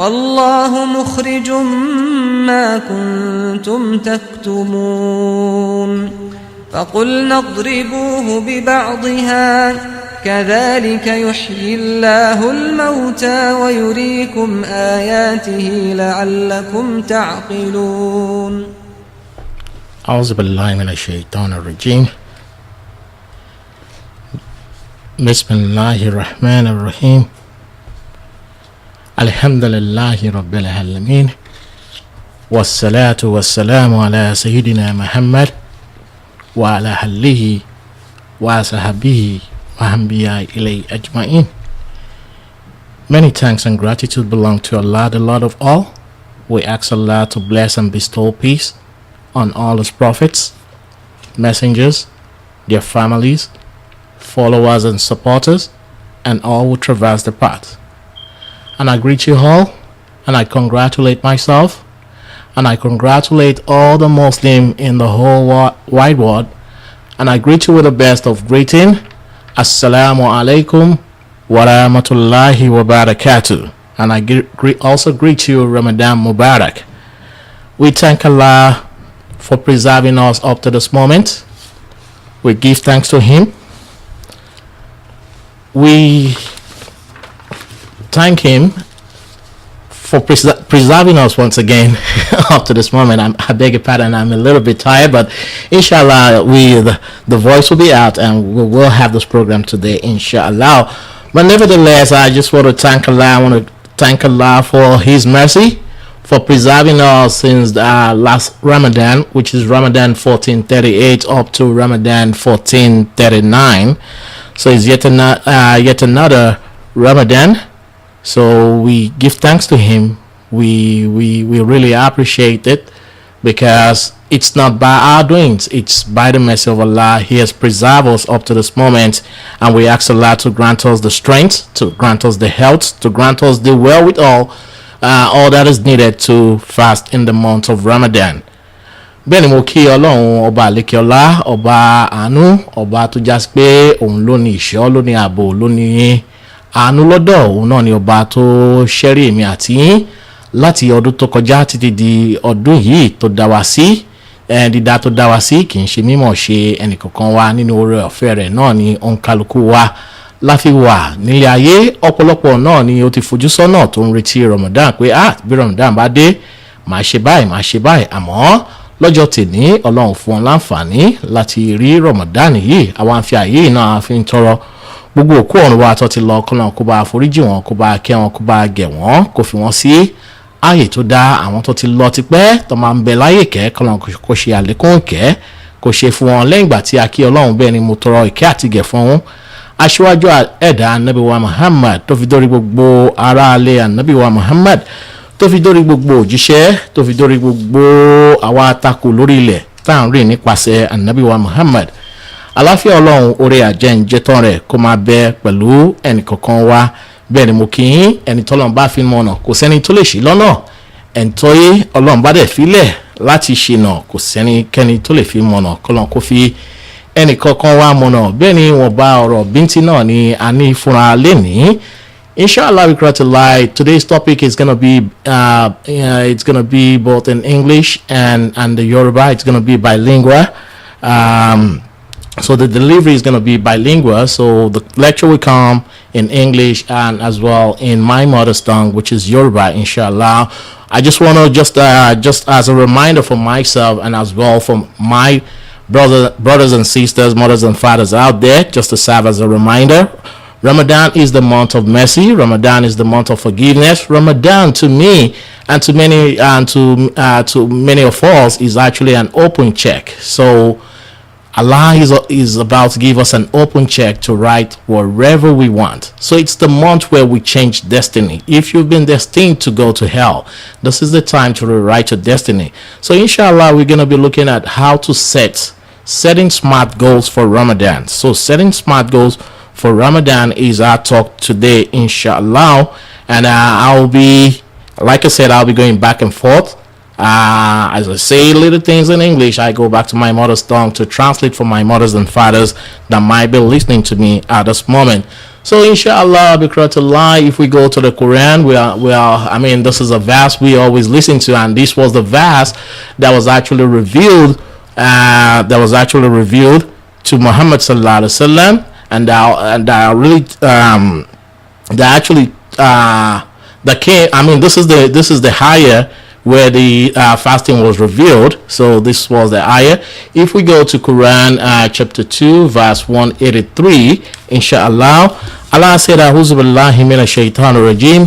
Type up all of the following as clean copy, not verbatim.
والله مخرج ما كنتم تكتمون فقلنا اضربوه ببعضها كذلك يحيي الله الموتى ويريكم آياته لعلكم تعقلون أعوذ بالله من الشيطان الرجيم بسم الله الرحمن الرحيم الحمد لله رب العالمين والصلاة والسلام على سيدنا محمد وعلى آله وصحبه وأنبياء إليه أجمعين. Many thanks and gratitude belong to Allah, the Lord of all. We ask Allah to bless and bestow peace on all His prophets, messengers, their families, followers and supporters, and all who traverse the path. And I greet you all, and I congratulate myself, and I congratulate all the Muslims in the whole wide world, and I greet you with the best of greeting. Assalamu alaikum wa rahmatullahi wa barakatuh. And I also greet you Ramadan Mubarak. We thank Allah for preserving us up to this moment. We give thanks to Him. We thank Him for preserving us once again up to this moment. I beg your pardon, I'm a little bit tired, but inshallah the voice will be out and we will have this program today, inshallah. But nevertheless, I just want to thank Allah. I want to thank Allah for His mercy, for preserving us since last Ramadan, which is Ramadan 1438 up to Ramadan 1439. So it's yet another Ramadan. So we give thanks to Him. We really appreciate it, because it's not by our doings, it's by the mercy of Allah. He has preserved us up to this moment, and we ask Allah to grant us the strength, to grant us the health, to grant us the wherewithal, all that is needed to fast in the month of Ramadan. Bẹ́ẹ̀ni mo kí Ọlọ́run ọba àlékèọlá, ọba àánú, ọba tó jásí pé òun ló ní ìṣọ́, ló ní ààbò, ló ní àánú lọ́dọ̀. Òun náà ni ọba tó ṣẹ́rí èmi àti yín láti ọdún tó kọjá títí di ọdún yìí tó dá wa sí. Dídá tó dá wa sí kì í ṣe mímọ̀ ṣe ẹnìkankan wa, nínú oore ọ̀fẹ́ rẹ̀ náà ni òǹkálukú wa láfi wà nílé ayé. Ọ̀pọ̀lọpọ̀ náà ni ó ti fojú sọ́nà tó ń retí Ramadan pé bí Ramadan bá dé màá ṣe báyìí, àmọ́ lọ́jọ́ tèní Ọlọ́run fún wọn láǹfààní láti rí Ramadan yìí. Àwọn àfi àyè náà fi ń tọrọ gbogbo òkú ọ̀run wa tó ti lọ kọ́nà kó bá foríjì wọn, kó bá kẹ́ wọn, kó bá gẹ̀ wọ́n, kó fi wọ́n sí ààyè tó dá. Àwọn tó ti lọ tipẹ́ tó máa ń bẹ láyè kẹ́ kọ́nà kó ṣe àlékún kẹ́ kó ṣe fún wọn lẹ́yìn ìgbà tí a kí Ọlọ́run. Bẹ́ẹ̀ ni mo tọrọ ìkẹ́ àti gẹ̀ fún wọn aṣíwájú ẹ̀dá Ànábì wa Muhammad, tó fi dórí gbogbo ará ilé Ànábì wa Muhammad, tó fi dórí gbogbo òjíṣẹ́, tó fi dórí gbogbo àwa atakò lórí ilẹ̀ tá à ń rìn nípasẹ̀ Ànábì wa Muhammad. Àlàáfíà Ọlọ́run, oore àjẹǹjẹtán rẹ̀ kó máa bẹ pẹ̀lú ẹnìkọ̀ọ̀kan wa. Bẹ́ẹ̀ ni mo kí yín, ẹni tọ́lọ́run bá fi mọ̀nà kò sẹ́ni tó lè ṣì lọ́nà. Ẹni tó yé Ọlọ́run bá dẹ̀ filẹ̀ láti ṣìnà kò sẹ́nikẹ́ni tó lè fi mọ̀nà. Kọ́lọ́run kó fi ẹnìkọ̀ọ̀kan wa mọ̀nà. Bẹ́ẹ̀ ni wọ́n bá ọ̀rọ̀ bíntín náà ni a ní fúnra lénìí. Inshallah, today's topic is gonna be it's gonna be both in English and the Yoruba. It's gonna be bilingual. So the delivery is gonna be bilingual. So the lecture will come in English and as well in my mother tongue, which is Yoruba. Inshallah, I just want to just as a reminder for myself and as well for my brothers and sisters, mothers and fathers out there, just to serve as a reminder. Ramadan is the month of mercy. Ramadan is the month of forgiveness. Ramadan, to me and to many to many of us, is actually an open check. So Allah is about to give us an open check to write whatever we want. So it's the month where we change destiny. If you've been destined to go to hell, this is the time to rewrite your destiny. So inshallah, we're going to be looking at how to setting smart goals for Ramadan. So setting smart goals for Ramadan is our talk today, inshallah. And I'll be, like I said, I'll be going back and forth. As I say little things in English, I go back to my mother's tongue to translate for my mothers and fathers that might be listening to me at this moment. So inshallah, bikratullah, if we go to the Quran, I mean, this is a verse we always listen to, and this was the verse that was actually revealed, to Muhammad sallallahu alaihi wasallam, and that really, that actually, that came. I mean, this is the higher where the fasting was revealed. So this was the ayah. If we go to Quran chapter 2 verse 183, inshallah, Allah said, A'udhu billahi minash shaitanir rajim,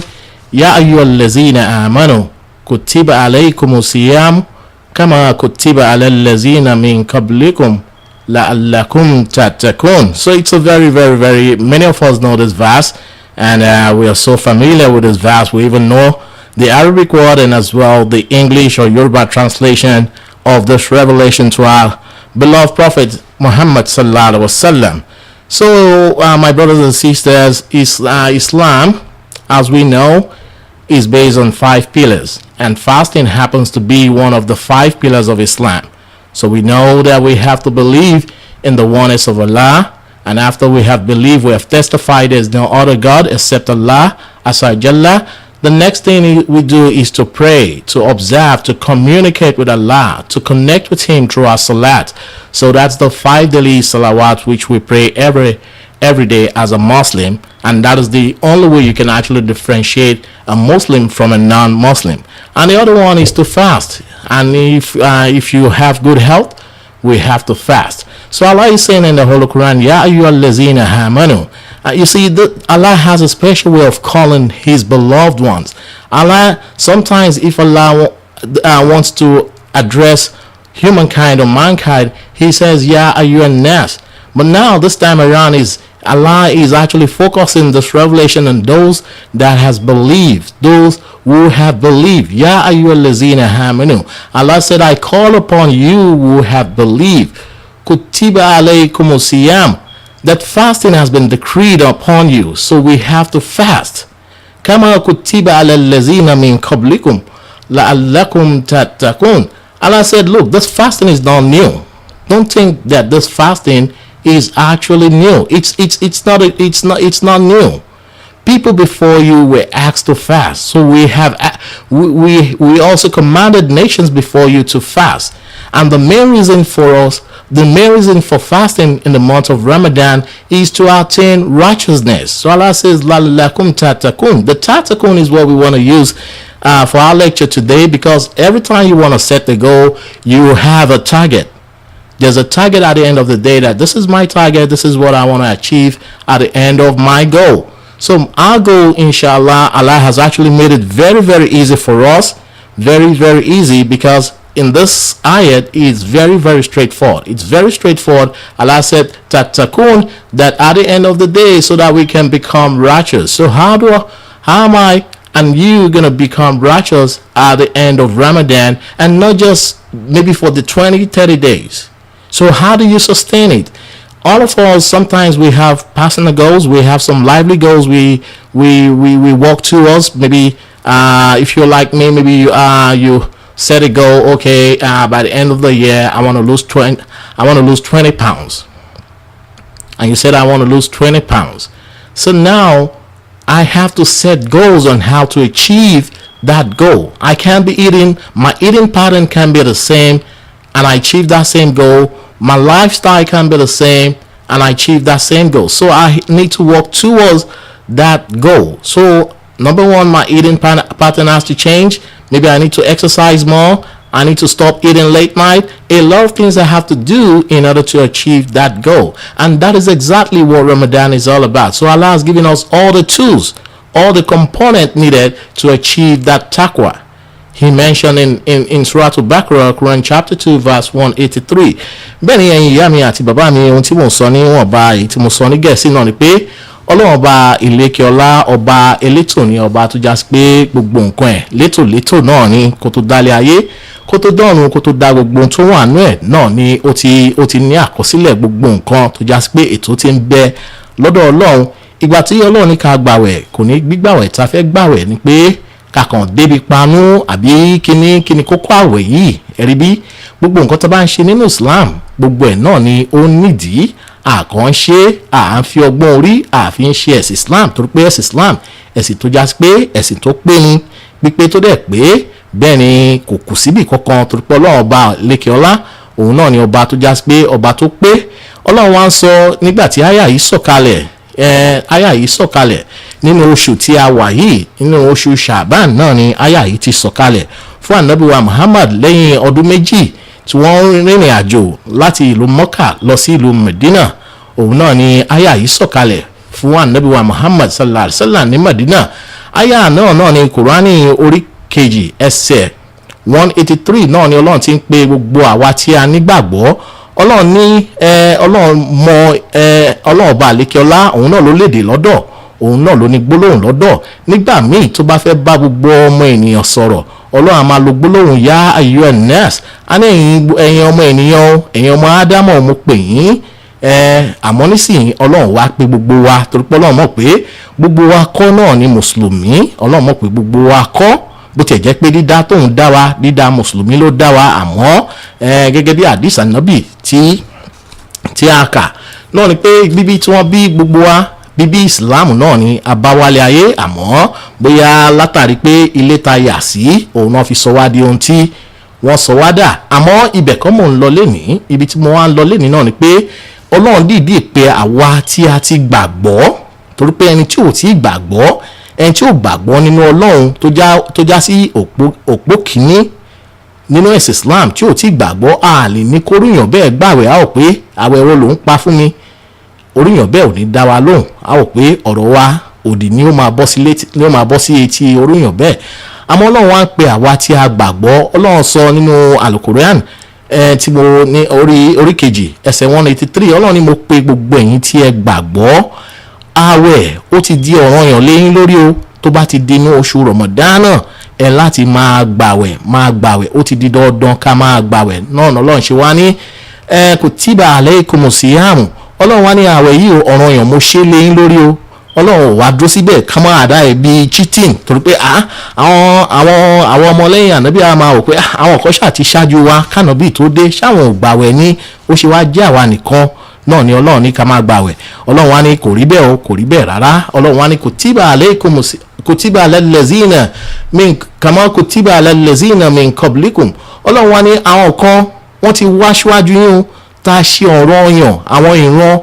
Ya ayyuhallazina amanu kutiba alaykumus siyam kama kutiba alal lazina min qablikum la'allakum tattaqun. So it's a very, very, very, many of us know this verse, and we are so familiar with this verse. We even know the Arabic word and as well the English or Yoruba translation of this revelation to our beloved Prophet Muhammad sallallahu alaihi wasallam. So my brothers and sisters, Islam, as we know, is based on 5 pillars, and fasting happens to be one of the 5 pillars of Islam. So we know that we have to believe in the oneness of Allah, and after we have believed, we have testified there is no other God except Allah Azza Jalla. The next thing we do is to pray, to observe, to communicate with Allah, to connect with Him through our salat. So that's the 5 daily salawat which we pray every day as a Muslim, and that is the only way you can actually differentiate a Muslim from a non-Muslim. And the other one is to fast. And if you have good health, we have to fast. So Allah is saying in the Holy Quran, Ya ayyuhallazina amanu. You see, Allah has a special way of calling His beloved ones. Allah, sometimes if Allah wants to address humankind or mankind, He says, Ya ayyuhan nas. But now this time around, Allah is actually focusing this revelation on those that has believed, those who have believed. Ya ayyuhallazina amanu. Allah said, I call upon you who have believed. Kutiba alaykumus siyam. That fasting has been decreed upon you, so we have to fast. Kama kutiba alal lazina min qablikum la'allakum tattaqun. Allah said, look, this fasting is not new. Don't think that this fasting is actually new. It's not new. People before you were asked to fast, so we also commanded nations before you to fast. And the main reason for fasting in the month of Ramadan is to attain righteousness. So Allah says, la'allakum tattaqun. The tattaqun is what we want to use for our lecture today, because every time you want to set the goal, you have a target. There's a target at the end of the day, that this is my target, this is what I want to achieve at the end of my goal. So our goal, inshallah, Allah has actually made it very, very easy for us. Very, very easy, because in this ayat is very, very straightforward. It's very straightforward. Allah said, tattaqun, that at the end of the day, so that we can become righteous. So how am I and you gonna become righteous at the end of Ramadan, and not just maybe for the 20-30 days? So how do you sustain it? All of us, sometimes we have personal goals, we have some lively goals we walk towards. Maybe if you're like me, maybe you set a goal, okay, by the end of the year I want to lose 20 pounds. And you said I want to lose 20 pounds. So now I have to set goals on how to achieve that goal. I can't be my eating pattern can be the same and I achieve that same goal. My lifestyle can be the same and I achieve that same goal. So I need to work towards that goal. So number one, my eating pattern has to change. Maybe I need to exercise more. I need to stop eating late night. A lot of things I have to do in order to achieve that goal. And that is exactly what Ramadan is all about. So Allah has given us all the tools, all the components needed to achieve that taqwa. He mentioned in Surah Al-Baqarah, Quran chapter 2 verse 183. Bẹ́ẹ̀ni ẹ̀yin ìyá mi àti bàbá mi, ohun tí mo sọ ní wọ́n bá èyí tí mo sọ ní Gẹ̀ẹ́sì náà ni pé Ọlọ́run ọba ìlékè ọlá, ọba elétò ni, ọba tó já sí pé gbogbo nǹkan ẹ̀ létòlétò náà ni, kó tó dálé ayé, kó tó dọ́run, kó tó dá gbogbo ohun tó wà nú ẹ̀ náà ni ó ti ní àkọsílẹ̀ gbogbo nǹkan tó já sí pé ètò ti ń bẹ lọ́dọ̀ Ọlọ́run. Ìgbà tí Ọlọ́run ní ká gbàwẹ̀, kò ní gbígbàwẹ̀ tá fẹ́ gbàwẹ̀ ni pé kàkàn débi panú àbí kíní kókó àwẹ̀ yìí. Ẹ̀rí bí gbogbo nǹkan tó bá ń ṣe nínú Islam, gbogbo ẹ̀ náà ni ó nídìí àkàn ṣe à ń fi ọgbọ́n orí àfi ń ṣe ẹ̀sìn Islam torí pé ẹ̀sìn Islam ẹ̀sìn tó já sí pé ẹ̀sìn tó pé ni pípé tó dẹ̀ pé bẹ́ẹ̀ ni kò kù síbì kankan torí pé ọlọ́run ọba lékè ọlá òun náà ni ọba tó já sí pé ọba tó pé ọlọ́run wá ń sọ nígbà tí àyà yìí sọ̀kalẹ̀ nínú oṣù tí a wà yìí nínú oṣù Ṣàbán náà ni àyà yìí ti sọ̀kalẹ̀ fún ànábì wa Muhammad lẹ́yìn ọdún méjì tí wọ́n rìnrìn àjò láti ìlú Mọ́kà lọ sí ìlú Medina òun náà ni àyà yìí sọ̀kalẹ̀ fún ànábì wa Muhammad sallallahu alaihi wasallam ní Medina àyà náà ni Kùránì orí kejì ẹsẹ̀ 183 náà ni ọlọ́run ti ń pe gbogbo àwa tí a nígbàgbọ́ ọlọ́run ní ọlọ́run mọ ọlọ́run ọba àlékeọlá òun náà ló lédè lọ́dọ̀ òun náà ló ní gbólóhùn lọ́dọ̀ nígbà míì tó bá fẹ́ bá gbogbo ọmọ ènìyàn sọ̀rọ̀ ọlọ́run a máa lo gbólóhùn yá ayọ̀ nurse a ní ẹ̀yin ọmọ ènìyàn ẹ̀yin ọmọ ádámọ̀ mo pè yín àmọ́ nísìnyí ọlọ́run wá pé gbogbo wa torí pé ọlọ́run mọ̀ pé gbogbo wa kọ́ náà ni mùsùlùmí ọlọ́run mọ̀ pé gbogbo wa kọ́ bó tiẹ̀ jẹ́ pé dídá tóun dá wa dídá mùsùlùmí ló dá wa àmọ́ gẹ́gẹ́ bí àdìs ànábì tí a kà náà ni pé bíbí tí wọ́n bí gbogbo wa bíbí islam náà ni abáwálé ayé àmọ́ bóyá látàrí pé ilé ta yà sí òun náà fi sọ wá di ohun tí wọ́n sọ wá dà àmọ́ ibẹ̀ kan mò ń lọ lénìí ibi tí mo wá ń lọ lénìí náà ni pé ọlọ́run dìídì pé àwa tí a ti gbàgbọ́ torí pé ẹni tí ò tí gbàgbọ́ ẹni tí ò gbàgbọ́ nínú ọlọ́run tó já sí òpó kìíní nínú ẹ̀sìn Islam tí ò tí gbàgbọ́ a lè ní kóríyàn bẹ́ẹ̀ gbàwẹ̀ a ò pé àwẹ̀ ẹ̀rọ lòún pa fún mi oríyàn bẹ́ẹ̀ ò ní dá wa lóhùn a ò pé ọ̀rọ̀ wa òdì ni ó máa bọ́ sí etí oríyàn bẹ́ẹ̀ àmọ́ ọlọ́run wá ń pe àwa tí a gbàgbọ́ ọlọ́run sọ nínú Al-Qur'an tí mo ní orí kejì ẹsẹ̀ 183 ọlọ́run ni mo pe gbogbo ẹ̀yin tí ẹ gbàgbọ́ àwẹ̀ ó ti di ọ̀ranyàn léyìn lórí o tó bá ti di inú oṣù Ramadan ẹ láti máa gbàwẹ̀ ó ti di dandan ká máa gbàwẹ̀ náà ọlọ́run ṣe wá ní kutiba alaykumus siyam ọlọ́run wá ní àwẹ̀ yìí ọ̀ranyàn mo ṣe léyìn lórí o ọlọ́run wá dúró síbẹ̀ ká máa dá ẹ̀ bíi cheating torí pé àwọn ọmọlẹ́yìn ànábì á máa wò pé àwọn kan ṣáà ti ṣáájú wa kànábì tó dé ṣáwọn ò gbàwẹ̀ ní ó ṣe wá jẹ́ àwa nìkan náà ni ọlọ́run ní ká máa gbàwẹ̀ ọlọ́run wá ní kò rí bẹ́ẹ̀ o kò rí bẹ́ẹ̀ rárá ọlọ́run wá ní kutiba alallazina kama kutiba alallazina min qablikum ọlọ́run wá ní àwọn kan wọ́n ti wá síwájú yín tá a ṣe ọ̀ranyàn àwọn ìran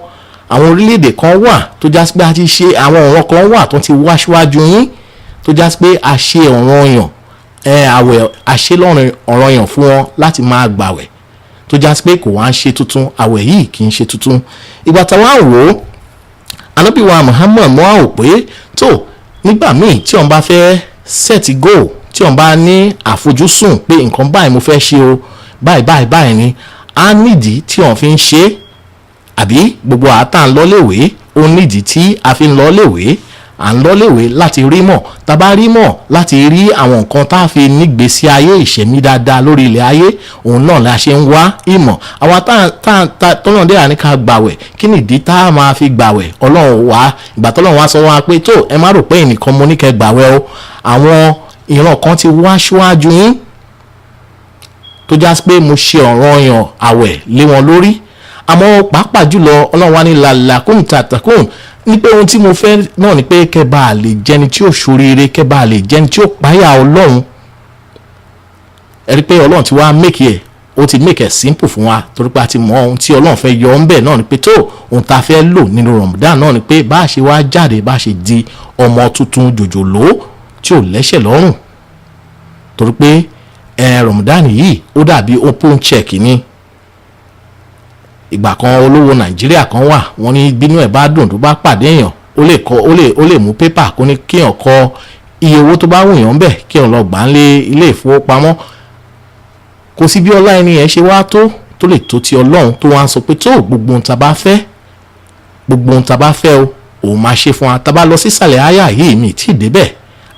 àwọn orílẹ̀-èdè kan wà tó já sí pé a ti ṣe àwọn ọ̀ràn kan wà tó ti wá síwájú yín tó já sí pé a ṣe ọ̀ranyàn àwẹ̀ àṣelọ́run ọ̀ranyàn fún wọn láti máa gbàwẹ̀ tó já sí pé kò wá ń ṣe tuntun àwẹ̀ yìí kì í ṣe tuntun ìgbà táwa wò ó ànábì wa Muhammad mọ́ àwò pé tó nígbà míì tí wọ́n bá fẹ́ set goal tí wọ́n bá ní àfojúsùn pé nǹkan báyìí mo fẹ́ ṣe o báyìí ni á nídìí tí wọ́n fi ń ṣe àbí gbogbo àtà ń lọ́léwé ó nídìí tí a fi ń lọ́léwé à ń lọ́léwé láti rí mọ̀ tá bá rí mọ̀ láti rí àwọn nǹkan tá a fi nígbésí ayé ìṣẹ̀mí dáadáa lórí ilẹ̀ ayé òun náà la ṣe ń wá ìmọ̀ àwa tọ́nà dé àníkà gbàwẹ̀ kí nìdí tá a máa fi gbàwẹ̀ ọlọ́run wá ìgbà tọ́lọ́run wá sọ wá pé tó ẹ má rò pé ẹnìkan mo ní kẹ́ gbàwẹ̀ o àwọn ìran kan ti wá síwájú yín tó já sí pé mo ṣe ọ̀ranyàn àwẹ̀ lé wọn lórí àmọ́ pàápàá jùlọ ọlọ́run wá ní làlàkùn tàtàkùn ní pé ohun tí mo fẹ́ náà ni pé kẹba lè jẹni tí ó ṣoríire kẹba lè jẹni tí ó páyà ọlọ́run ẹ rí pé ọlọ́run ti wá make it simple fún wa torí pé a ti mọ ohun tí ọlọ́run fẹ́ yọ ọ́ ń bẹ̀ náà ni pé tó ohun tá a fẹ́ lò nínú Ramadan náà ni pé bá a ṣe wá jáde bá a ṣe di ọmọ tuntun jòjòló tí ò lẹ́ṣẹ̀ lọ́rùn torí pé Ramadan yìí ó dàbí open check ni ìgbà kan olówó Nàìjíríà kan wà wọ́n ní bínú ẹ̀ bá dùn tó bá pàdé èèyàn ó lè mú pépà kó ní kéèyàn kọ iye owó tó bá wù yàn bẹ̀ kéèyàn lọ gbà ń lé ilé ìfowópamọ́ kò sí bí ọlá ẹni yẹn ṣe wá tó lè tó ti Ọlọ́run tó wá ń sọ pé tó gbogbo ohun tá bá fẹ́ o òun máa ṣe fún wa tá bá lọ sísàlẹ̀ àyà yìí mi tí ì débẹ̀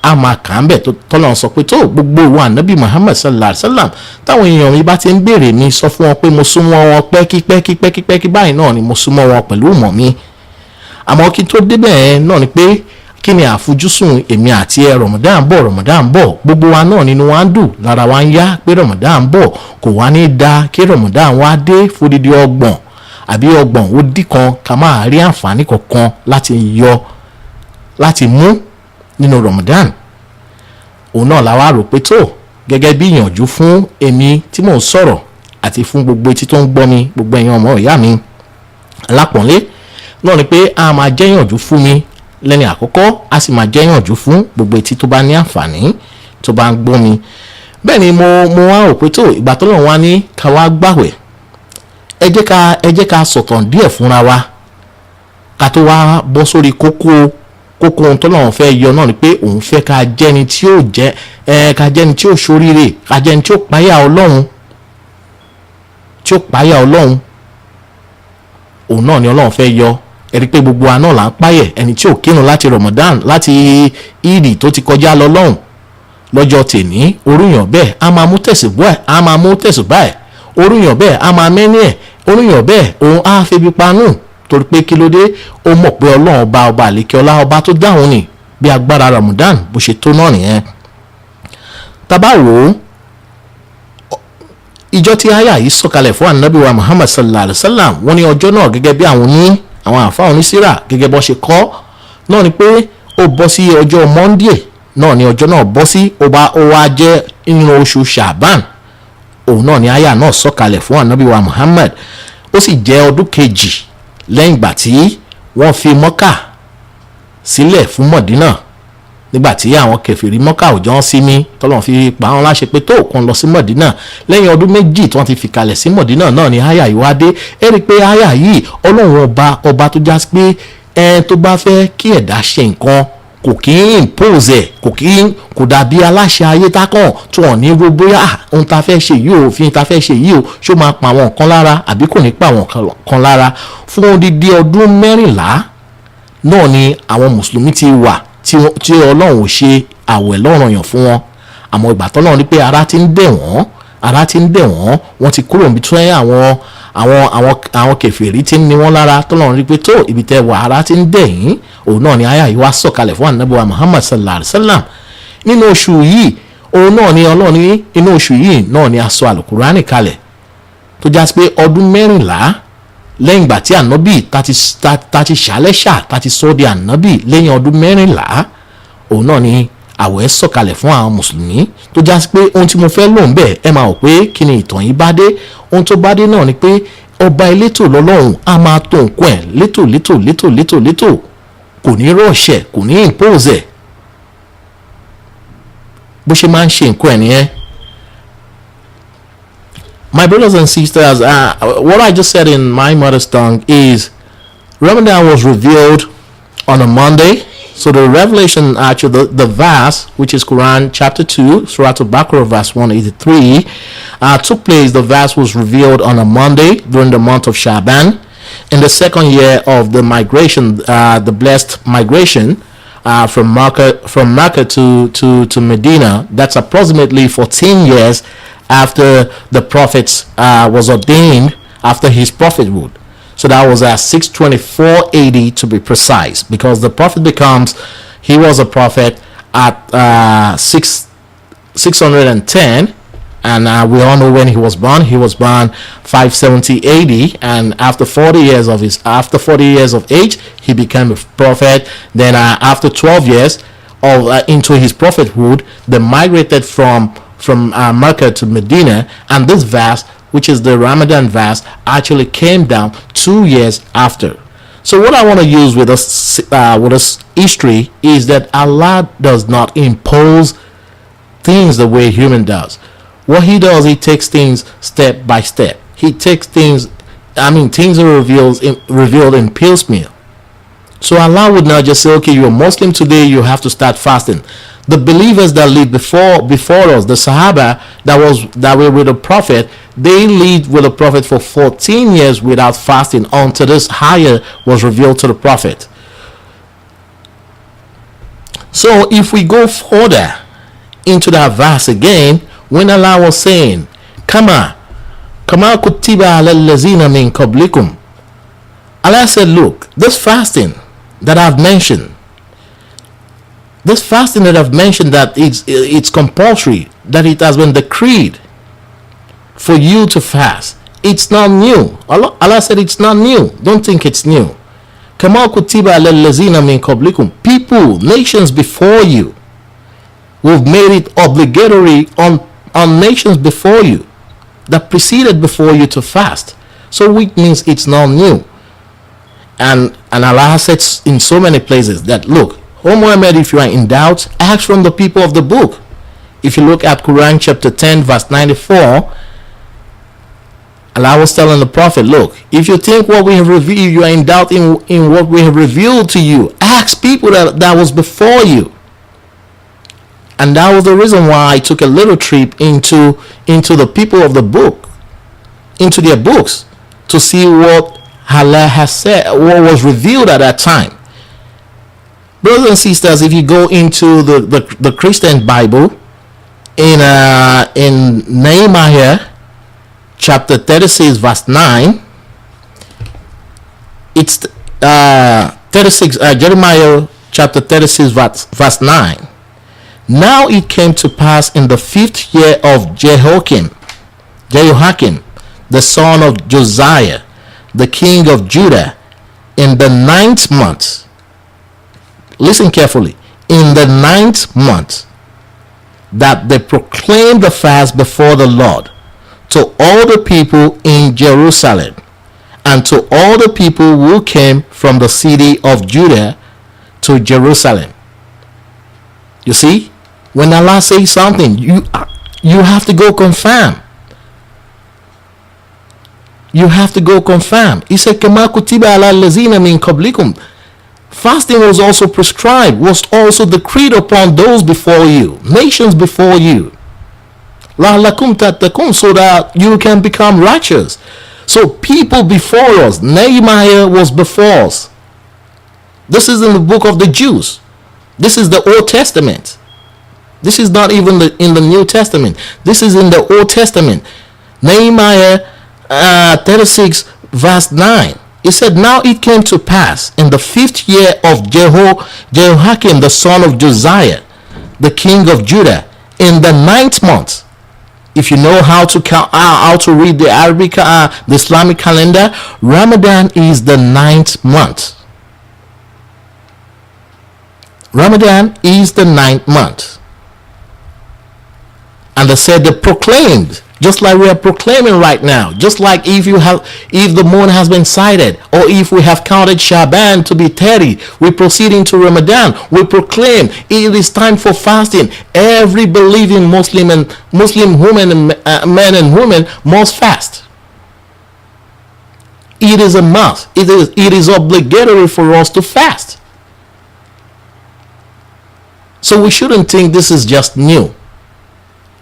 a máa kà ń bẹ̀ tọ́lọ́run sọ pé tó gbogbo wa ànábì Muhammad sallallahu alayhi wa sallam táwọn èèyàn mi bá ti ń béèrè mi sọ fún wọn pé mo súnmọ́ wọn pẹ́kípẹ́kí báyìí náà ni mo súnmọ́ wọn pẹ̀lú ìmọ̀ mi àmọ́ kí tó débẹ̀ náà ni pé kí ni àfojúsùn èmi àti Ramadan bọ̀ gbogbo wa náà nínú wa ń dùn lára wa ń yá pé Ramadan bọ̀ kò wá ní da kí Ramadan wá dé fódìdí ọgbọ̀n àbí ọgbọ̀n ó dín kan ká máa rí àǹfààní kankan láti mú nínú Ramadan. Òun náà la wá rò pé tó gẹ́gẹ́ bí ìyànjú fún èmi tí mò ń sọ̀rọ̀ àti fún gbogbo etí tó ń gbọ́ mi, gbogbo ẹ̀yin ọmọ ìyá mi alápọ̀nlé náà ni pé a máa jẹ́ ìyànjú fún mi lẹ́ni àkọ́kọ́, a sì máa jẹ́ ìyànjú fún gbogbo etí tó bá ní àǹfààní tó bá ń gbọ́ mi. Bẹ́ẹ̀ ni mo wá rò pé tó ìgbà tó lọ́wọ́ wá ní ká wá gbàwẹ̀, ẹ jẹ́ ká sọ̀tàn díẹ̀ fúnra wa ká tó wá bọ́ sórí kókó ohun tó lọ́wọ́ fẹ́ yọ náà ni pé òun fẹ́ ká jẹ́ni tí ó ṣoríire, ká jẹ́ni tí ó páyà Ọlọ́run, òun náà ni Ọlọ́run fẹ́ yọ. Ẹ̀rí pé gbogbo wa náà là ń páyẹ̀ ẹni tí ò kírun láti Ramadan, láti ìdí tó ti kọjá lọ lọ́hùn lọ́jọ́ tèní, orúyàn bẹ́ẹ̀ a máa mú tẹ̀sùbá ẹ̀, orúyàn bẹ́ẹ̀ a máa mẹ́ni ẹ̀, orúyàn bẹ́ẹ̀ òun á febi panú, torí pé kí ló dé, ó mọ̀ pé Ọlọ́run ọba àlékè ọlá ọba tó dáhùn ni bí agbára Ramadan bó ṣe tó náà nìyẹn. Tá bá wò ó, ìjọ tí àyà yìí sọ̀kalẹ̀ fún Ànábì wa Muhammad sallallahu alaihi wasallam, wọ́n ní ọjọ́ náà gẹ́gẹ́ bí àwọn àfáà onísírà gẹ́gẹ́ bọ́ ṣe kọ́ náà ni pé ó bọ́ sí ọjọ́ Monday náà ni ọjọ́ náà bọ́ sí, ó wá jẹ́ nínú oṣù Shaban. Òun náà ni àyà náà sọ̀kalẹ̀ fún Ànábì wa Muhammad. Ó sì jẹ́ ọdún kejì lẹ́yìn ìgbà tí wọ́n fi Mọ́kà sílẹ̀ fún Mọ̀dínà, nígbà tí àwọn kèfèrí Mọ́kà ò jọ ń sinmi tọ́lọ́run fi pa wọ́n láṣẹ pé tó kàn lọ sí Mọ̀dínà. Lẹ́yìn ọdún méjì tí wọ́n ti fi kalẹ̀ sí Mọ̀dínà náà ni àyà yìí wá dé. Ẹ rí i pé àyà yìí Ọlọ́run ọba tó já sí pé tó bá fẹ́ kí ẹ̀dá ṣe nǹkan kò kí ń impose ẹ̀, kò dàbí aláṣẹ ayé tákàn tí wọ́n ní gbogbo ohun tá fẹ́ ṣe yìí o, òfin tá fẹ́ ṣe yìí o, ṣó máa pa àwọn kan lára àbí kò ní pa àwọn kan lára. Fún odidi ọdún 14 náà ni àwọn mùsùlùmí ti wà tí Ọlọ́run ò ṣe àwẹ̀ lọ́ranyàn fún wọn. Àmọ́ ìgbà tọ́lọ́run ní pé ara ti ń dẹ̀ wọ́n, wọ́n ti kúrò níbi tí àwọn kèfèrí ti ń ní wọ́n lára. Tọ́lọ́run ní pé tó ibi tẹ́ wà ara ti ń dẹ̀ yín. Òun náà ni àyà yìí wá sọ̀kalẹ̀ fún Ànábì wa Muhammad sallallahu alaihi wasallam. Nínú oṣù yìí òun náà ni Ọlọ́run ní inú oṣù yìí náà ni a sọ àlùkùránì kalẹ̀, tó já sí pé ọdún 14 lẹ́yìn ìgbà tí ànábì ta ti ṣàlẹ́ṣà ta ti sọ di ànábì, lẹ́yìn ọdún 14 òun náà ni àwẹ̀ sọ̀kalẹ̀ fún àwọn mùsùlùmí, tó já sí pé ohun tí mo fẹ́ lò ń bẹ̀ ẹ máa wò pé kí ni ìtàn yìí bá dé. Ohun tó bá dé náà ni pé ọba elétò lọ́lọ́run á máa tó nǹkan ẹ̀ létò, kò ní rọ̀ṣẹ̀, kò ní impose ẹ̀, bó ṣe máa ń ṣe nǹkan ẹ̀ nìyẹn. My brothers and sisters, what I just said in my mother's tongue is Ramadan was revealed on a Monday. So the revelation, actually the verse, which is Quran chapter 2, Surah Al-Baqarah verse 183, took place. The verse was revealed on a Monday during the month of Shaban, in the second year of the migration, the blessed migration from Mecca to Medina. That's approximately 14 years after the prophet was ordained, after his prophethood. So that was at 624 AD to be precise, because the prophet he was a prophet at 610, and we all know when he was born. He was born 570 AD, and after 40 years of age, he became a prophet. Then after 12 years into his prophethood, they migrated from Mecca to Medina, and this verse, which is the Ramadan verse, actually came down 2 years after. So what I want to use with this history is that Allah does not impose things the way human does. What he does, he takes things step by step. He takes things, things are revealed in piecemeal. So Allah would not just say, okay, you're a Muslim today, you have to start fasting. The believers that lived before us, the Sahaba that were with the Prophet, they lived with the Prophet for 14 years without fasting until this higher was revealed to the Prophet. So if we go further into that verse again, when Allah was saying, Kama kutiba ala allazina min qablikum, Allah said, look, this fasting that I've mentioned, that it's compulsory, that it has been decreed for you to fast, It's not new. Allah said it's not new. Don't think it's new. Kama kutiba alal lazina min qablikum. People, nations before you, we've made it obligatory on nations before you, that preceded before you, to fast. So which means it's not new. And Allah says in so many places that, look, O Muhammad, if you are in doubt, ask from the people of the book. If you look at Quran chapter 10 verse 94, Allah was telling the Prophet, look, if you think what we have revealed, you are in doubt in what we have revealed to you, ask people that was before you. And that was the reason why I took a little trip into the people of the book, into their books, to see what Allah has said, what was revealed at that time. Brothers and sisters, if you go into the Christian Bible, in Nehemiah chapter 36 verse 9, it's 36 Jeremiah chapter 36 verse 9. Now it came to pass in the 5th year of Jehoiakim, the son of Josiah, the king of Judah, in the 9th month. Listen carefully. In the 9th month, that they proclaimed the fast before the Lord to all the people in Jerusalem, and to all the people who came from the city of Judah to Jerusalem. You see, when Allah says something, you have to go confirm. You have to go confirm. He said, Kama kutiba ala lazina min qablikum. Fasting was also prescribed, was also decreed upon those before you, nations before you. La'allakum tattaqun, so that you can become righteous. So people before us, Nehemiah was before us. This is in the book of the Jews. This is the Old Testament. This is not even in the New Testament. This is in the Old Testament. Nehemiah 36 verse 9. It said, now it came to pass in the 5th year of Jehoiakim, the son of Josiah, the king of Judah, in the 9th month. If you know how to count, how to read the Arabic, the Islamic calendar, Ramadan is the 9th month. Ramadan is the 9th month. And they said they proclaimed, just like we are proclaiming right now, just like if the moon has been sighted, or if we have counted Shaban to be 30, we proceed into Ramadan, we proclaim it is time for fasting. Every believing Muslim woman and men and women must fast. It is a must. It is obligatory for us to fast. So we shouldn't think this is just new.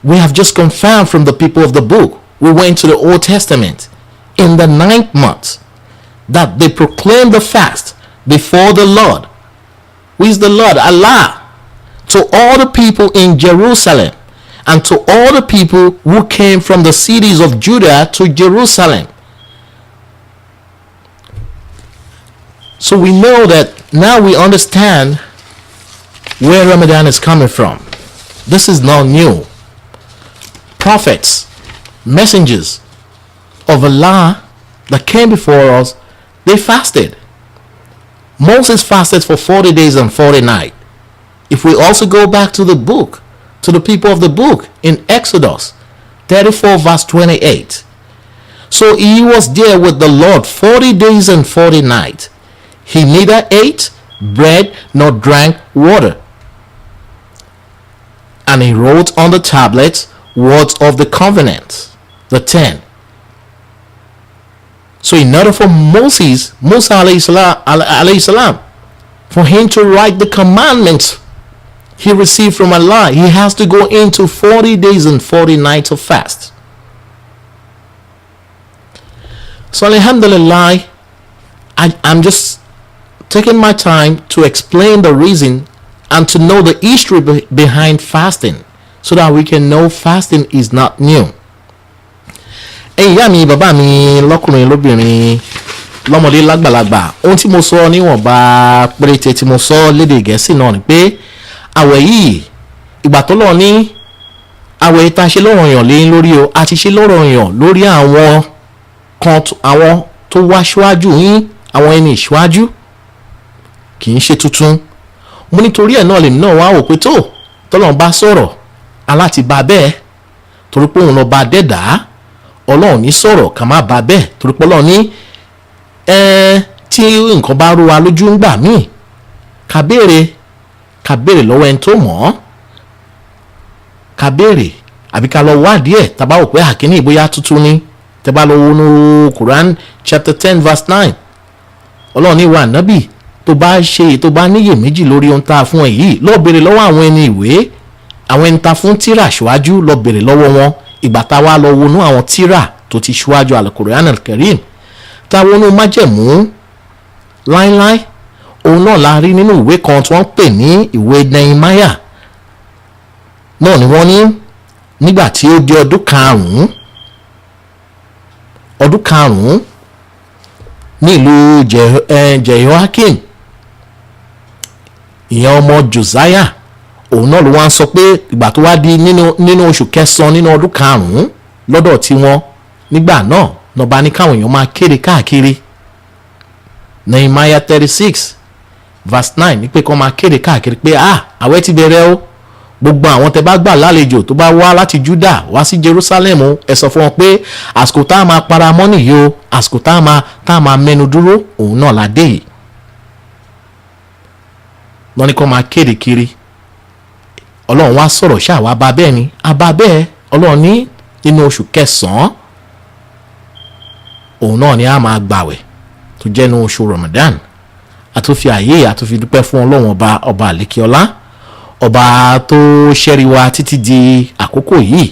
We have just confirmed from the people of the book. We went to the Old Testament in the 9th month that they proclaimed the fast before the Lord. Who is the Lord? Allah. To all the people in Jerusalem, and to all the people who came from the cities of Judah to Jerusalem. So we know that now we understand where Ramadan is coming from. This is not new. Prophets, messengers of Allah that came before us, they fasted. Moses fasted for 40 days and 40 nights. If we also go back to the book, to the people of the book in Exodus 34 verse 28. So he was there with the Lord 40 days and 40 nights. He neither ate bread nor drank water. And he wrote on the tablets words of the covenant, the 10. So in order for Musa alayhi salam, for him to write the commandments he received from Allah, he has to go into 40 days and 40 nights of fast. So alhamdulillah, I'm just taking my time to explain the reason and to know the history behind fasting, so that we can know fasting is not new. Ìyá mi, bàbá mi, lọ́kùnrin lóbìnrin, lọ́mọdé lágbàlagbà, ohun tí mo sọ níwọ̀nba péréte tí mo sọ lédè Gẹ̀ẹ́sì náà ni pé àwẹ̀ yìí, ìgbà tó lọ ní àwẹ̀ tá a ṣe lọ́ranyàn lé lórí o, a ti ṣe lọ́ranyàn lórí àwọn kan àwọn tó wá ṣíwájú yín, àwọn ẹni ìṣíwájú, kì í ṣe tuntun. Mo nítorí ẹ̀ náà lèmi náà wá wò pé tó tọ́lọ́run bá sọ̀rọ̀ aláti bá bẹ́ẹ̀, torí pé òun lọ bá dẹ́dàá. Ọlọ́run ní sọ̀rọ̀ ká má bá bẹ́ẹ̀, torí pé Ọlọ́run ní tí nǹkan bá rú wa lójú ń gbà míì ká béèrè lọ́wọ́ ẹni tó mọ̀ ọ́, ká béèrè àbí ká lọ wádìí ẹ̀ tá bá wò pé àkíní ìbóyá tuntun ni. Tẹ́ bá lọ wọnú Quran chapter 10 verse 9, Ọlọ́run ní wa nábì tó bá níyè méjì lórí ohun tá a fún ẹ yìí, lọ béèrè lọ́wọ́ àwọn ẹni ìwé, àwọn ẹni tá fún tírà ṣíwájú, lọ béèrè lọ́wọ́ wọn. Ìgbà tá wá lọ wọnú àwọn tírà tó ti ṣíwájú al-Qur'an al-Karim, tá wọnú májẹ̀mú láíláí, òun náà la rí nínú ìwé kan tí wọ́n pè ní ìwé Nehemiah náà, ni wọ́n ní nígbà tí ó di ọdún karùn-ún ní ìlú Jehoiakim, ìyẹn ọmọ Josiah, òun náà ló wá ń sọ pé ìgbà tó wá di nínú oṣù kẹsàn-án nínú ọdún karùn-ún lọ́dọ̀ tiwọn, nígbà náà lọ́ba ní káwọn èèyàn máa kéde káàkiri. Nehemiah 36 verse 9 ní pé kọ́ máa kéde káàkiri pé àwẹ̀ ti bẹ̀rẹ̀ o, gbogbo àwọn tẹ́ bá gbà lálejò tó bá wá láti Judah wá sí Jerusalem, ẹ sọ fún wọn pé àsìkò tá a máa para mọ́ nìyí o, àsìkò tá a máa mẹ́nu dúró òun náà la dé yìí. wọ́n ní kọ́ máa kéde kiri. Ọlọ́run wá sọ̀rọ̀ ṣáà wá bá bẹ́ẹ̀ ni, a bá bẹ́ẹ̀. Ọlọ́run ní nínú oṣù kẹsàn-án òun náà ni a máa gbàwẹ̀ tó jẹ́ nínú oṣù Ramadan. Àtúnfi àyè àtúnfi dúpẹ́ fún Ọlọ́run ọba àlékiọlá, ọba tó ṣẹ́rí wa títí di àkókò yìí,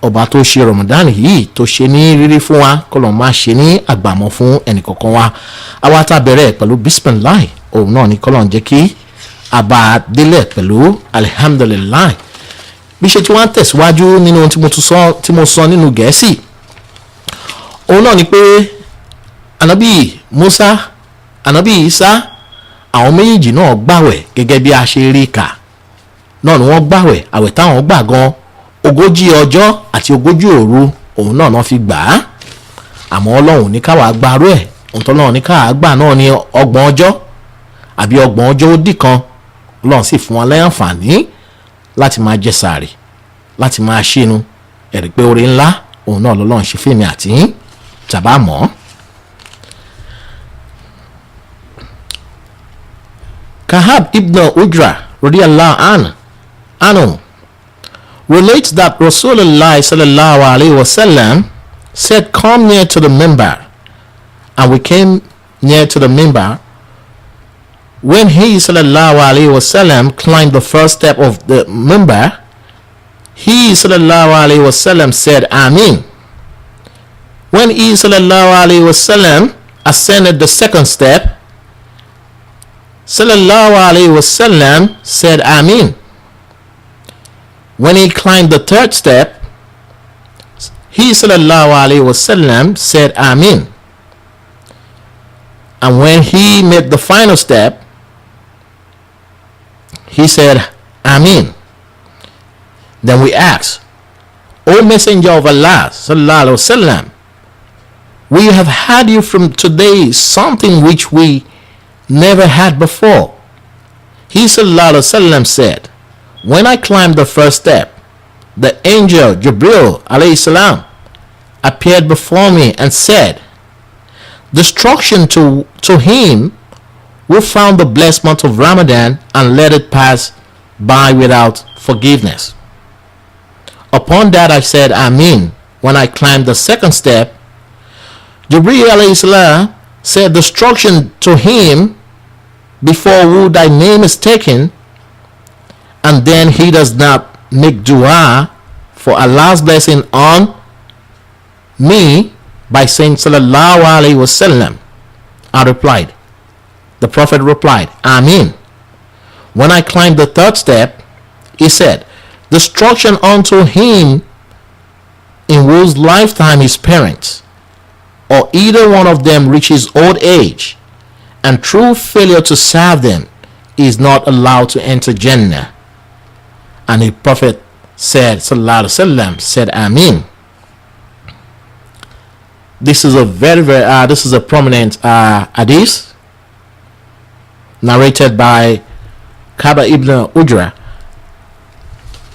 ọba tó ṣe Ramadan yìí tó ṣe ní rírí fún wa, kọ́lọ̀ máa ṣe ní àgbàmọ́ fún ẹnìkọ̀ọ̀kan wa. Àwa tá bẹ̀rẹ̀ pẹ̀lú bismillah, òun náà ni kọ́lọ̀ ń jẹ́ kí àbá délẹ̀ pẹ̀lú alhamdulillah. Bí ṣe tí wọ́n tẹ̀síwájú nínú ohun tí mo sọ nínú Gẹ̀ẹ́sì, òun náà ni pé Ànábì Musa, Ànábì Isa, àwọn méjèèjì náà gbàwẹ̀ gẹ́gẹ́ bí a ṣe rí kà náà ni wọ́n gbàwẹ̀. Àwẹ̀ táwọn gbà gan 40 ọjọ́ àti 40 òru òun náà fi gbà á. Àmọ́ Ọlọ́run ní káwa gbàrú ẹ̀, ohun tó Ọlọ́run ní káwa gbà náà ni 30 ọjọ́ àbí 30 ọjọ́ ó dì kan. Ọlọ́run sì fún wa láǹfààní láti máa jẹ sààrì, láti máa ṣínú. Ẹ̀rí pé oore ńlá òun náà lọ́lọ́run ṣe fèmí àti tàbá mọ́. Kahab ibn Ujra radiyallahu anhu relates that Rasulullah sallallahu alayhi wa sallam said, "Come near to the minbar." And we came near to the minbar. When he sallallahu alayhi wa sallam climbed the first step of the minbar, he sallallahu alayhi wa sallam said, "Amin." When he sallallahu alayhi wa sallam ascended the second step, sallallahu alayhi wa sallam said, "Amin." When he climbed the third step, he sallallahu alayhi wa sallam said, "Amin." And when he made the final step, he said, "Amin." Then we asked, "O Messenger of Allah sallallahu alayhi wa sallam, we have had you from today something which we never had before." He sallallahu alayhi wa sallam said, "When I climbed the first step, the angel Jibril alayhi salam appeared before me and said, 'Destruction to him who found the blessed month of Ramadan and let it pass by without forgiveness.' Upon that I said, 'Amin.' When I climbed the second step, Jibril alayhi salam said, 'Destruction to him before who thy name is taken, and then he does not make dua for Allah's blessing on me by saying sallallahu alayhi wa sallam.' The Prophet replied, 'Amin.' When I climbed the third step, he said, 'Destruction unto him in whose lifetime his parents or either one of them reaches old age, and through failure to serve them is not allowed to enter Jannah.' And the Prophet said, sallallahu alaihi wasallam, said, 'Amin.' This is a this is a prominent hadith narrated by Kaba ibn Ujra.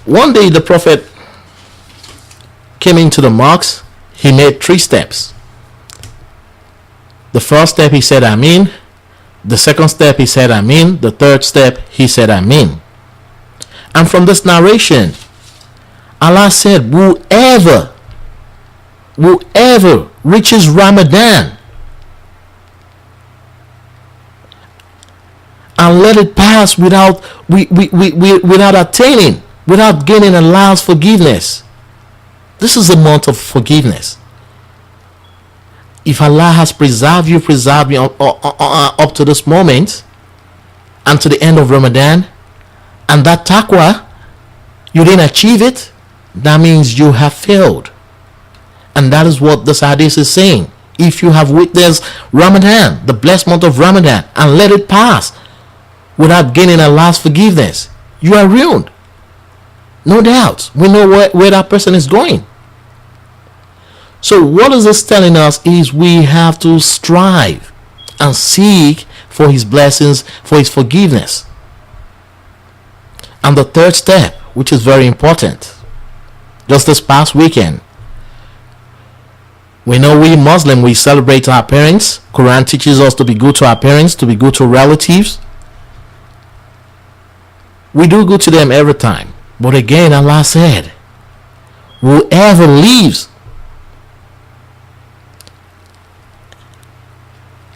One day the Prophet came into the mosque. He made 3 steps. The first step he said Amin. The second step he said Amin. The third step he said Amin. And from this narration, Allah said, whoever reaches Ramadan and let it pass without attaining, without gaining Allah's forgiveness. This is a month of forgiveness. If Allah has preserved you up to this moment and to the end of Ramadan, and that taqwa, you didn't achieve it, that means you have failed. And that is what this hadith is saying. If you have witnessed Ramadan, the blessed month of Ramadan, and let it pass without gaining Allah's forgiveness, you are ruined. No doubt. We know where that person is going. So what is this telling us is we have to strive and seek for his blessings, for his forgiveness. And the third step, which is very important, just this past weekend, we know we Muslim, we celebrate our parents. Quran teaches us to be good to our parents, to be good to relatives. We do good to them every time. But again, Allah said, whoever leaves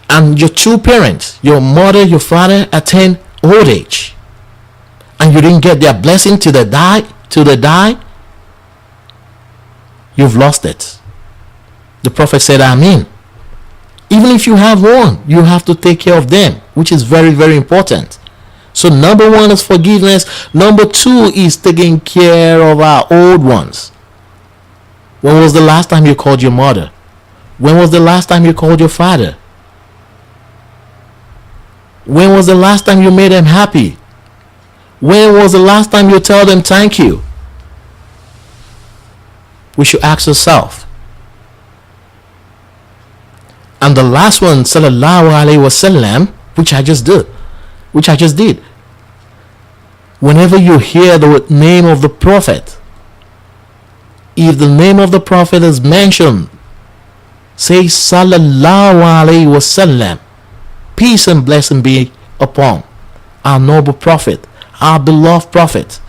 and your 2 parents, your mother, your father, attain old age, and you didn't get their blessing till they die, you've lost it. The Prophet said, Amin. Even if you have one, you have to take care of them, which is very, very important. So number 1 is forgiveness. Number 2 is taking care of our old ones. When was the last time you called your mother? When was the last time you called your father? When was the last time you made them happy? When was the last time you tell them thank you? We should ask ourselves. And the last one, sallallahu alaihi wasallam, which I just did. Whenever you hear the name of the Prophet, if the name of the Prophet is mentioned, say sallallahu alaihi wasallam, peace and blessing be upon our noble Prophet, our beloved Prophet,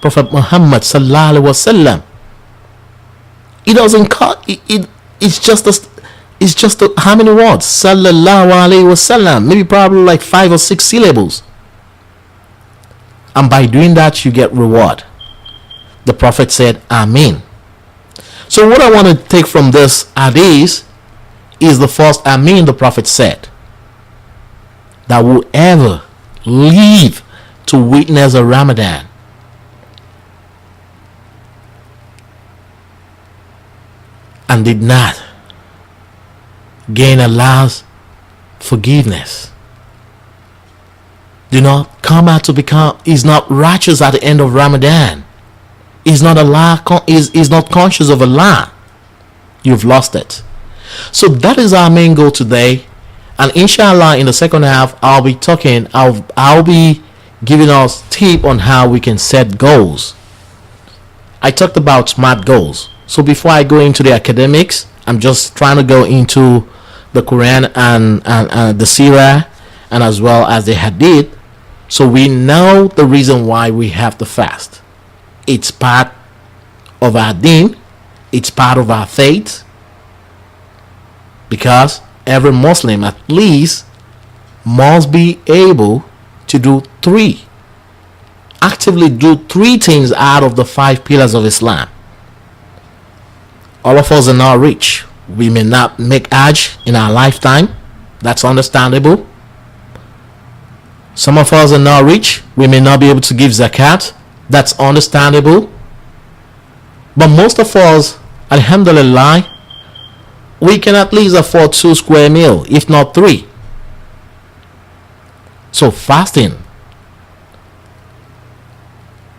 Prophet Muhammad sallallahu alaihi wasallam. It doesn't cut. It's just how many words? Sallallahu alaihi wasallam. Maybe probably like 5 or 6 syllables. And by doing that, you get reward. The Prophet said, Amin. So what I want to take from this hadith is the first Amin the Prophet said. That whoever live to witness a Ramadan and did not gain Allah's forgiveness, do not come out to become, is not righteous at the end of Ramadan, is not not conscious of Allah, you've lost it. So that is our main goal today. And inshallah, in the second half, I'll be giving us tip on how we can set goals. I talked about SMART goals. So before I go into the academics, I'm just trying to go into the Quran and the Sirah, and as well as the Hadith, so we know the reason why we have to fast. It's part of our deen, it's part of our faith, because every Muslim at least must be able to actively do 3 things out of the 5 pillars of Islam. All of us are not rich. We may not make Hajj in our lifetime. That's understandable. Some of us are not rich. We may not be able to give zakat. That's understandable. But most of us, alhamdulillah, we can at least afford 2 square meal, if not 3. So fasting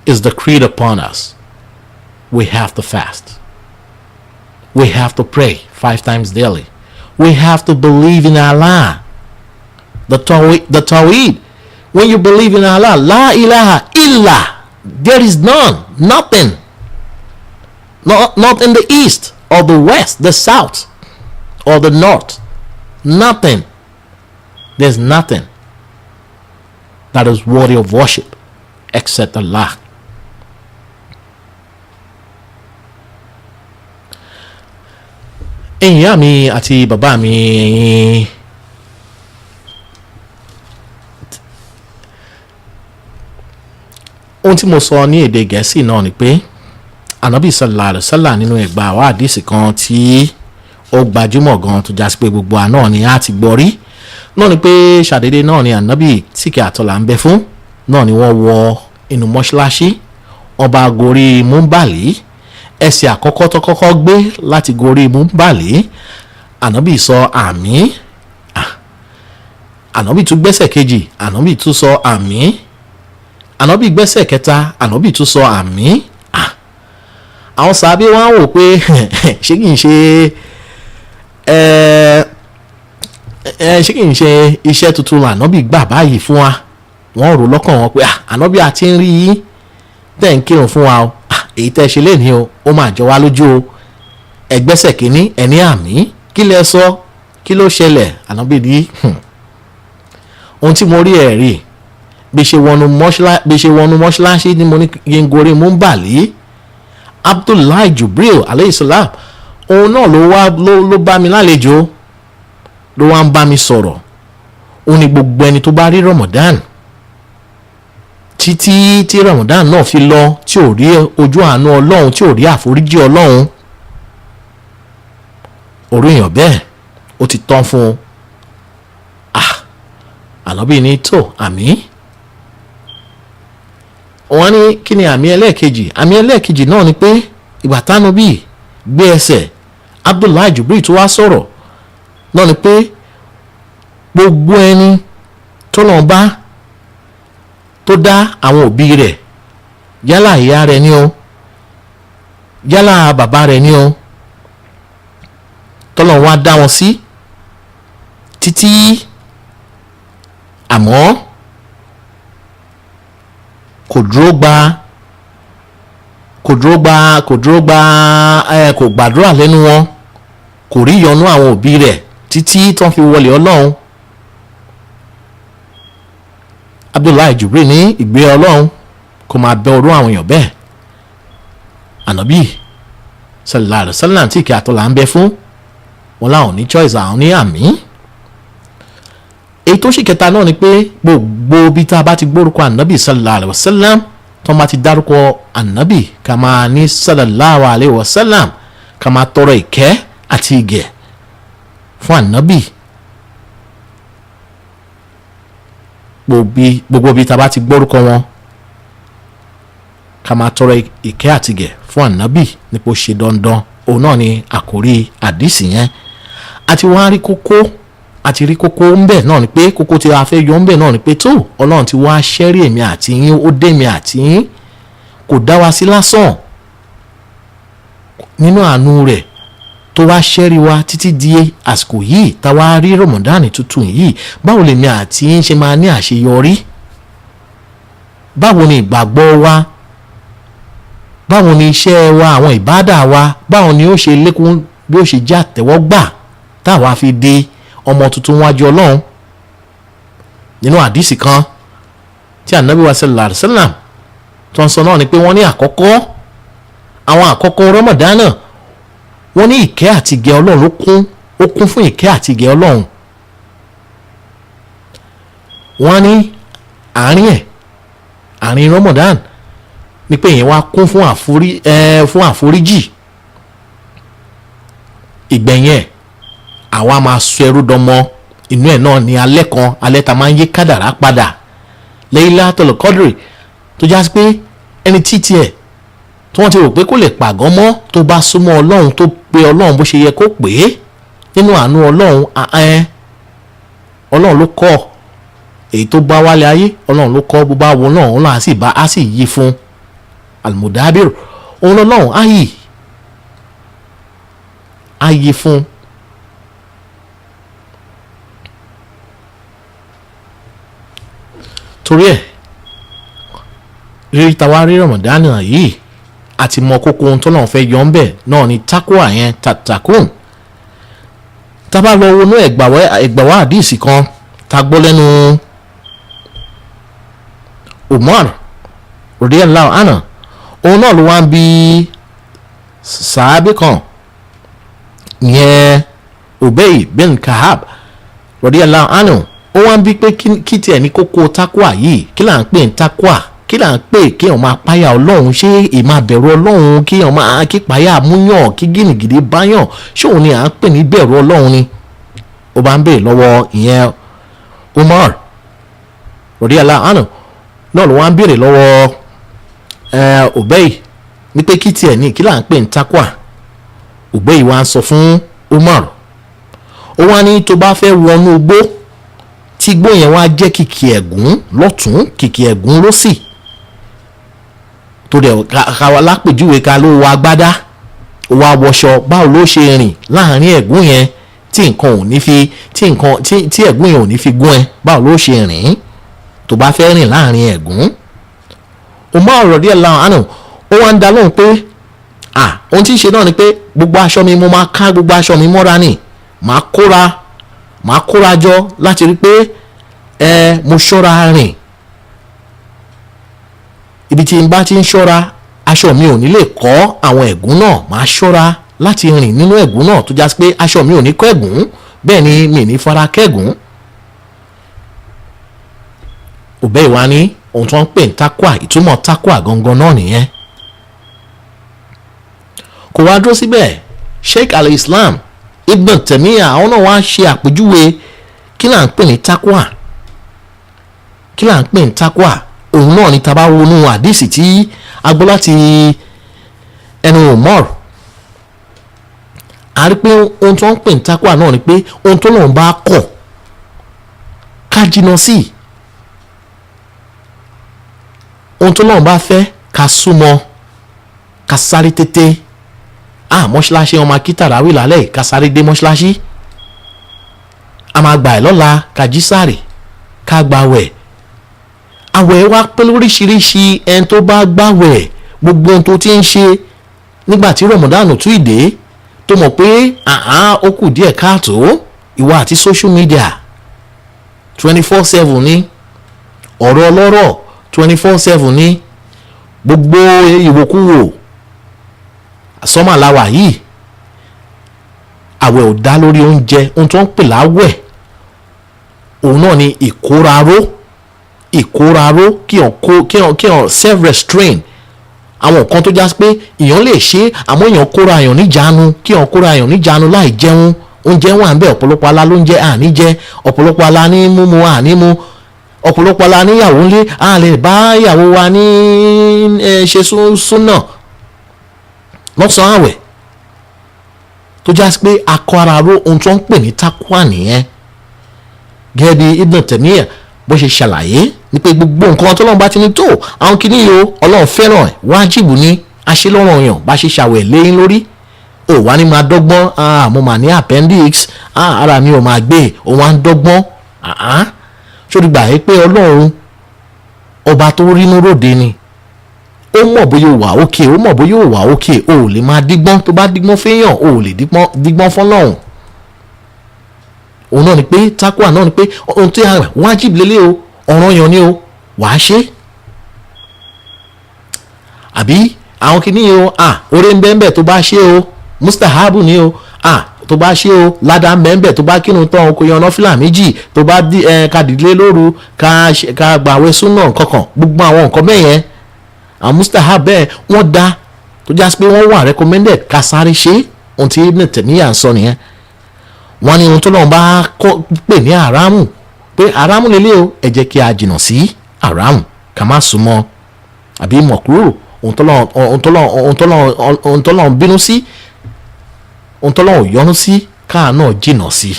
is decreed upon us. We have to fast. We have to pray 5 times daily. We have to believe in Allah. The Tawheed. When you believe in Allah, La ilaha illa, there is none, nothing. Not in the east or the west, the south or the north. Nothing. There's nothing that is worthy of worship except Allah. Ìyá mi àti bàbá mi, ohun tí mo sọ ní èdè Gẹ̀ẹ́sì náà ni pé Ànábì sallallahu alaihi wasallam nínú ẹgbà àwọn àdìsí kan tí ó gbajúmọ̀ gan tó jásí pé gbogbo àná ni a ti gbọ́ rí náà ni pé ṣàdédé náà ni Ànábì tí kì àtọ́là ń bẹ fún náà ni wọ́n wọ inú mọ́ṣáláṣí, ọba gorí múmbàlì, ẹsẹ̀ àkọ́kọ́ tó kọ́kọ́ gbé láti gorí múmbàlì, Ànábì sọ àmín, Ànábì tún gbẹ́sẹ̀ kejì, Ànábì tún sọ àmín, Ànábì gbẹ́sẹ̀ kẹta, Ànábì tún sọ àmín. Àwọn sàábé wọ́n wò pé ṣé kìí ṣe iṣẹ́ tuntun Ànábì gbà báyìí fún wa. Wọ́n rò lọ́kàn wọn pé Ànábì àti ń rí yín tẹ́ ń kírun fún wa o, èyí tẹ́ ṣe lénìí o, ó máa jọ wá lójú o. Ẹgbẹ́sẹ̀ kìíní ẹni àmín, kí lẹ sọ, kí ló ṣẹlẹ̀? Ànábì ní ohun tí mo rí ẹ̀ rí bí ṣe wọnú mọ́ṣáláṣí ni mo ní kí n gorí múmbàlì. Abdullahi Jibril aleyhisselam òun náà ló bá mi lálejò, ló wá ń bá mi sọ̀rọ̀. Ó ní gbogbo ẹni tó bá rí Ramadan títí tí Ramadan náà fi lọ tí ò rí ojú àánú Ọlọ́run, tí ò rí àforíjì Ọlọ́run, orí èèyàn bẹ́ẹ̀ ó ti tán fún un. Ànábì ní tó àmín. Wọ́n ní kí ni àmì ẹlẹ́ẹ̀kejì? Àmì ẹlẹ́ẹ̀kejì náà ni pé ìgbà t'Ànábì gbé ẹsẹ̀, Abdullahi Jibril tó wá sọ̀rọ̀ náà ni pé gbogbo ẹni tó lọ́n bá tó dá àwọn òbí rẹ̀, yálà ìyá rẹ̀ ni o, yálà bàbá rẹ̀ ni o, tọ́lọ́n wá dá wọn sí títí, àmọ́ kò gbàdúrà lẹ́nu wọn, kò rí ìyọ́nú àwọn òbí rẹ̀ títí tó ń fi wọlé Ọlọ́run. Abdullahi Jibril ní ìgbé Ọlọ́run kò máa bẹ orú àwọn èèyàn bẹ́ẹ̀. Ànábì sallallahu alaihi wasallam tí kí àtọ́là ń bẹ fún wọn láwọn ní choice, àwọn ní àmín. Èyí tó sì kẹta náà ni pé gbogbo bí tá a bá ti gbórúkọ Ànábì sallallahu alaihi wasallam tó máa ti dárúkọ Ànábì ká máa ní sallallahu alaihi wasallam, ká máa tọrọ ìkẹ́ àti ìgẹ̀ fún Ànábì. Gbogbo bí tá a bá ti gbórúkọ wọn ká máa tọrọ ìkẹ́ àti ìgẹ̀ fún Ànábì nípò ṣe dandan. Òun náà ni àkórí àdìsí yẹn. Àti wọ́n á rí kókó, àti rí kókó ń bẹ̀ náà ni pé kókó tí a fẹ́ yọ ń bẹ̀ náà ni pé tó Ọlọ́run ti wá ṣẹ́rí èmi àti yín, ó dé mi àti yín, kò dá wa sí lásán. Nínú àánú rẹ̀ tó wá ṣẹ́rí wa títí di àsìkò yìí tá wá rí Ramadan tuntun yìí, báwo lèmi àti yín ṣe máa ní àṣeyọrí? Báwo ni ìgbàgbọ́ wa? Báwo ni iṣẹ́ wa, àwọn ìbádà wa, báwo ni ó ṣe lékún, bí ó ṣe jẹ́ àtẹ́wọ́gbà táwa fi di ọmọ tuntun wájú Ọlọ́run? Nínú àdìsí kan tí Ànábì wa sallallahu alaihi wasallam tó ń sọ náà ni pé wọ́n ní àwọn àkọ́kọ́ Ramadan náà wọ́n ní ìkẹ́ àti ìgẹ̀ Ọlọ́run ó kún fún ìkẹ́ àti ìgẹ̀ Ọlọ́run. Wọ́n ní àárín Ramadan ni pé èyàn wá kún fún àforíjì. Ìgbẹ̀yìn àwa máa sọ ẹrú dọmọ, inú ẹ̀ náà ni alẹ́ ta máa ń yí kádàrá padà, Laylatul Qadri, tó já sí pé ẹni títí ẹ̀ tí wọ́n ti rò pé kó lè pàgọ́ mọ́, tó bá súnmọ́ Ọlọ́run tó pe Ọlọ́run bó ṣe yẹ kó pè é nínú àánú Ọlọ́run. Ọlọ́run ló kọ́ èyí tó bá wálé ayé, Ọlọ́run ló kọ́ bó bá wo náà, Ọlọ́run á sì yí fún Al-Mudabbir, òun Ọlọ́run á yìí á yí fún. torí ẹ̀ rírí tàwa rí Ramadan yìí àti mọ kókó ohun tó náà fẹ́ yọ ń bẹ̀ náà ni takwa yẹn tatakun. tábà lọ wọnú ẹgbàwá àdìsí kan tá gbọ́ lẹ́nu Umar radiyallahu anhu, òun náà ló wá ń bi sàábì kan yẹn Ubay bin Kahab radiyallahu anhu, ó wá ń bi pé kí tiẹ̀ ní kókó takwa yìí, kí là ń pè ní takwa, kí là ń pè kí èèyàn máa páyà Ọlọ́run, ṣé ìmá bẹ̀rù Ọlọ́run, kí èèyàn máa kí páyà múyàn, kí gìnìgìdì báyàn, ṣé òun ni à ń pè ní bẹ̀rù Ọlọ́run ni. ó bá ń bèèrè lọ́wọ́ ìyẹn Umar radiyallahu anhu náà ló wá ń bèèrè lọ́wọ́ Ubay ní pé kí tiẹ̀ ní kí là ń pè ní takwa. Ubay wá ń sọ fún Umar, ó wá ní tó bá fẹ́ wọnú igbó tí igbó yẹn wá jẹ́ kìkì ẹ̀gún lọ́tún kìkì ẹ̀gún lósì, tó dẹ̀ ká lápèjúwe ká ló wọ agbádá ó wá wọṣọ, báwo ló ṣe rìn láàrin ẹ̀gún yẹn tí nǹkan ò ní fi tí ẹ̀gún yẹn ò ní fi gún ẹ, báwo ló ṣe rìn tó bá fẹ́ rìn láàrin ẹ̀gún. Umar radiyallahu anhu ó wá ń dá lóhùn pé ohun tí ń ṣe náà ni pé gbogbo aṣọ mi mo máa ká gbogbo aṣọ mi mọ́ra ni, màá kóra jọ láti rí pé mo ṣọ́ra rìn. Ibi tí n bá ti ń ṣọ́ra aṣọ mi ò ní lè kọ́ àwọn ẹ̀gún náà, màá ṣọ́ra láti rìn nínú ẹ̀gún náà tó jásí pé aṣọ mi ò ní kọ́ ẹ̀gún, bẹ́ẹ̀ ni mi ní fara kẹ́gún. Ubay wá ní ohun tí wọ́n ń pè ní takwa, ìtumọ̀ takwa gangan náà nìyẹn. Kò wá dúró síbẹ̀, Sheikh al-Islam Ibn Taymiyyah àwọn náà wá ṣe àpèjúwe kí là ń pè ní takwa, kí là ń pè ní takwa. Òun náà ni taba wọnú àdìsí tí agbó láti ẹnu Umar, a rí pé ohun tó ń pè ní takwa náà ni pé ohun tó lọ́n bá kọ̀ ká jìnnà sí, ohun tó lọ́n bá fẹ́ ká súnmọ́, ká sáré tètè. Mọ́ṣáláṣí ọmọ akítàráwì lálẹ́ ká sáré dé mọ́ṣáláṣí, a máa gbà ẹ̀ lọ́la ká jí sáré ká gbàwẹ̀. Àwẹ̀ wá pé lóríṣiríṣi, ẹni tó bá gbàwẹ̀ gbogbo ohun tó ti ń ṣe nígbà tí Ramadan tún ìdè tó mọ̀ pé ó kù díẹ̀ káàtó, ìwà àti social media 24/7 ní, ọ̀rọ̀ ọlọ́rọ̀ 24/7 ní, gbogbo ìwòkúwò sọ́màláwà yìí. Àwẹ̀ ò dá lórí oúnjẹ, ohun tó ń pè láwẹ̀ òun náà ni ìkóraró kí ọ̀ self restrain. Àwọn nǹkan tó jásí pé èèyàn lè ṣe àmọ́ èèyàn kóra èèyàn níjàánu, kí ọ̀ kóra èèyàn níjàánu láì jẹun. Oúnjẹ wà ń bẹ, ọ̀pọ̀lọpọ̀ alá ló ń jẹ àní jẹ, ọ̀pọ̀lọpọ̀ alá ní múmu àní mu, ọ̀pọ̀lọpọ̀ alá níyàwó ńlé a lè bá ìyàwó wa ní ṣe súnà lọ́sàn-án àwẹ̀, tó jásí pé akọ́raró ohun tó ń pè ní takwa nìyẹn. Gẹ́gẹ́ bí Ibn Taymiyyah bó ṣe ṣàlàyé ní pé gbogbo nǹkan tó lọ́n bá ti ní tó àwọn kìíní yìí Ọlọ́run fẹ́ràn ẹ̀, wájìbù ní aṣelọ́rọ̀ èèyàn bá ṣe ṣàwẹ̀ léyìn lórí. Ó wá ní máa dọ́gbọ́n, mo mà ní appendix, ara mi ò máa gbé, ó wá ń dọ́gbọ́n. Ṣó dìgbà yìí pé Ọlọ́run ọba tó rínú ròde ni, ó mọ̀ bóyá ó wà òkè, ó mọ̀ bóyá ó wà òkè, ó ò lè máa dígbọ́n, tó bá dígbọ́n fẹ́yàn ó ò lè dígbọ́n fọ́lọ́run. Òun náà ni pé takwa náà ni pé ohun tí wájìbù lélẹ̀ o, ọ̀ranyàn ni o, wàá ṣe. Àbí àwọn kìíní o, oore ń bẹ́ẹ̀ tó bá ṣe o, mustahabu ni o, tó bá ṣe o, ládàá ń bẹ́ẹ̀ tó bá kírun tán kò yan náfìlà méjì, tó bá ká dìde lóru ká gbàwẹ̀ súnà kankan, gbogbo àwọn nǹkan bẹ́ẹ̀ yẹn àwọn mustahab bẹ́ẹ̀ wọ́n dá tó jásí pé wọ́n wà recommended ká sáré ṣe. Ohun tí Ibn Taymiyyah ń sọ nìyẹn. Wọ́n ní ohun tó lọ́n bá pè ní àrámù, pé àrámù lélẹ̀ o, ẹ jẹ́ kí a jìnnà sí àrámù ká má súnmọ́. Àbí mọ̀kúrò ohun tó lọ́n bínú sí, ohun tó lọ́n yọ́nú sí káà náà jìnnà sí.